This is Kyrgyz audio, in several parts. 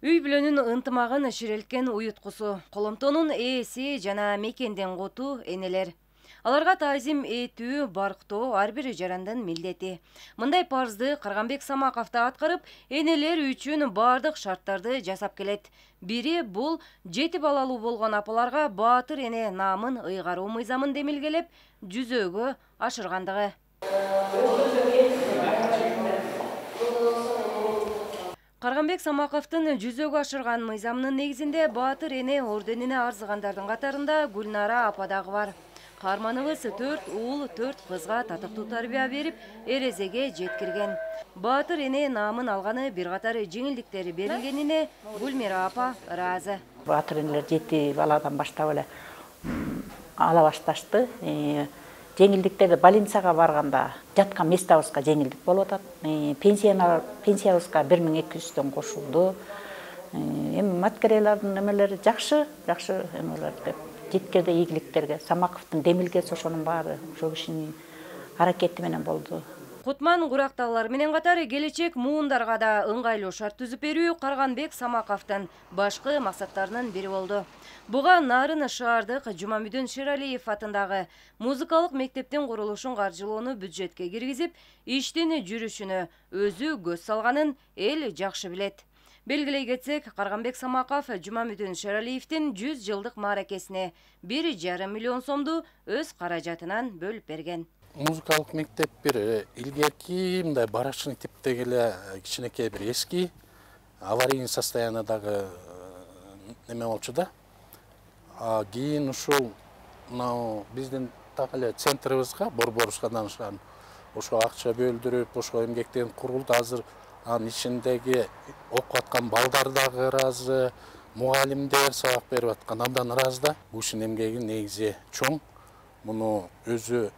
Үй бүлөнүн ынтымагын ширелткен уюткусу, коломтонун ээси жана мекенден коту энелер. Аларга таазим этүү, барктоо ар бир жарандын милдети. Мындай парзды Карганбек Самаков да аткарып, энелер үчүн бардык шарттарды жасап келет. Бири бул 7 балалуу болгон апаларга баатыр эне наамын ыйгаруу мыйзамын демилгелеп, жүзөөгө ашыргандыгы. Карганбек Самаковдун жүзөөгө ашырган мыйзамынын негизинде баатыр эне орденине арзыгандардын катарында Гүлнара апа дагы бар. Каарманыбыз 4 уул 4 кызга татыктуу тарбия берип, эрезеге жеткирген. Баатыр эне наамын алганы бир катар жеңилдиктери берилгенине Гүлмира апа ыраазы. Баатыр энелер 7 баладан баштап эле ала башташты. Жеңилдиктерди больницага барганда жаткан местабызга жеңилдик болуп атат. Пенсиябызга 1200дөн кошулду. Эми материалдардын эмелери жакшы эмелер деп жеткирди ийгиликтерге. Самаковдун демилгеси ошонун баары ошо кишинин аракети менен болду. Кутман курактагылар менен катар келечек муундарга да ыңгайлуу шарт түзүп берүү Карганбек Самаковдун башкы максаттарынын бири болду. Буга Нарын шаардык Жумамүдүн Шералиев атындагы музыкалык мектептин курулушун каржылоону бюджетке киргизип, иштин жүрүшүнө өзү көз салганын эл жакшы билет. Белгилей кетсек, Карганбек Самаков Жумамүдүн Шералиевдин 100 жылдык мааракесине 1,5 миллион сомду өз каражатынан бөлүп берген. Музыкалык мектеп бир илгерки, мындай барачный типтеги эле кичинекей бир эски, аварийный состояниядагы неме болчу да. Кийин ушул биздин так эле центрибизга, борборубузга данышкан, ошо акча бөлдүрүп, ошо эмгектен курулду. Азыр анын ичиндеги окуп аткан балдар дагы ыраазы, мугалимдер сабак берип аткан абдан ыраазы да. Бул ишин эмгеги негизи чоң. Муну өзү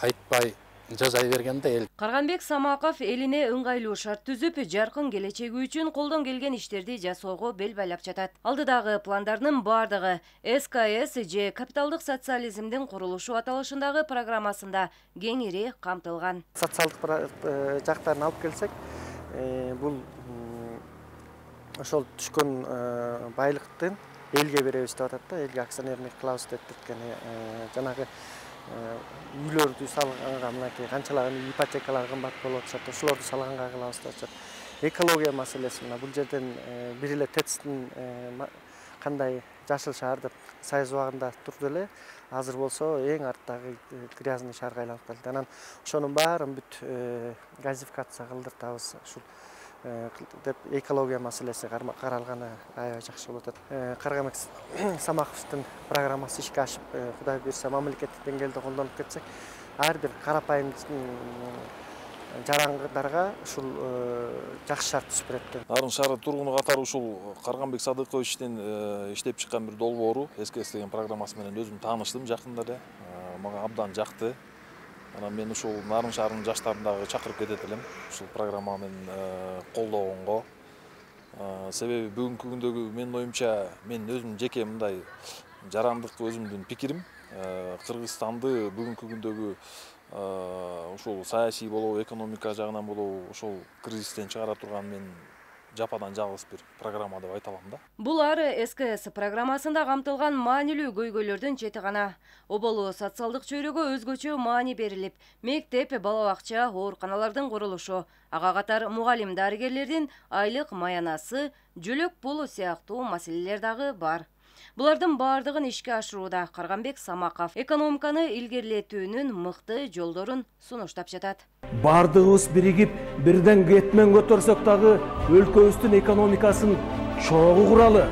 айтпай жазай бергенде эл. Карганбек Самаков элине ыңгайлуу шарт түзүп, жаркын келечеги үчүн колдон келген иштерди жасоого бел байлап жатат. Алдыдагы пландарынын бардыгы СКС же капиталдык социализмдин курулушу аталышындагы программасында кеңири камтылган. Социалдык жактарын алып келсек, бул ошол түшкөн байлыктын элге беребиз деп атат да, элге акционерный кылабыз деп түрткөн жанагы үйлөрдү салганга мынакей канчалаган ипотекалар кымбат болуп атышат, ошолорду салганга кылабыз деп атышат. Экология маселеси мына бул жерден бир эле ТЭЦтин кандай жашыл шаар деп Союз убагында турду эле, азыр болсо эң арттагы грязный шаарга айланып калды. Анан ошонун баарын бүт газификация кылдыртабыз ушул деп экология маселеси каралганы аябай жакшы болуп атат. Карганбек Самаковдун программасы ишке ашып, Кудай буйрса мамлекеттик деңгээлде колдонуп кетсек, ар бир карапайым жарандарга ушул жакшы шарт түзүп берет. Нарын шаары тургуну катары ушул Карганбек Садыковичтин иштеп чыккан бир долбоору СКС деген программасы менен өзүм тааныштым жакында эле. Мага абдан жакты. Анан мен ушул Нарын шаарынын жаштарын дагы чакырып кетет элем ушул программа менен колдогонго. Себеби бүгүнкү күндөгү менин оюмча, мен өзүм жеке мындай жарандык өзүмдүн пикирим, Кыргызстанды бүгүнкү күндөгү ушул саясий болобу, экономика жагынан болобу, ушул кризистен чыгара турган мен жападан жалгыз бир программа деп айта алам да. Булар СКС программасында камтылган маанилүү көйгөйлөрдүн чети гана. Оболу социалдык чөйрөгө өзгөчө маани берилип, мектеп, бала бакча, ооруканалардын курулушу, ага катар мугалим дарыгерлердин айлык маянасы, жөлөк пул сыяктуу маселелер дагы бар. Булардын бардыгын ишке ашырууда Карганбек Самаков экономиканы илгерилетүүнүн мыкты жолдорун сунуштап жатат. Бардыгыбыз биригип, бирден кетмен көтөрсөк дагы өлкөбүздүн экономикасын чогуу куралы.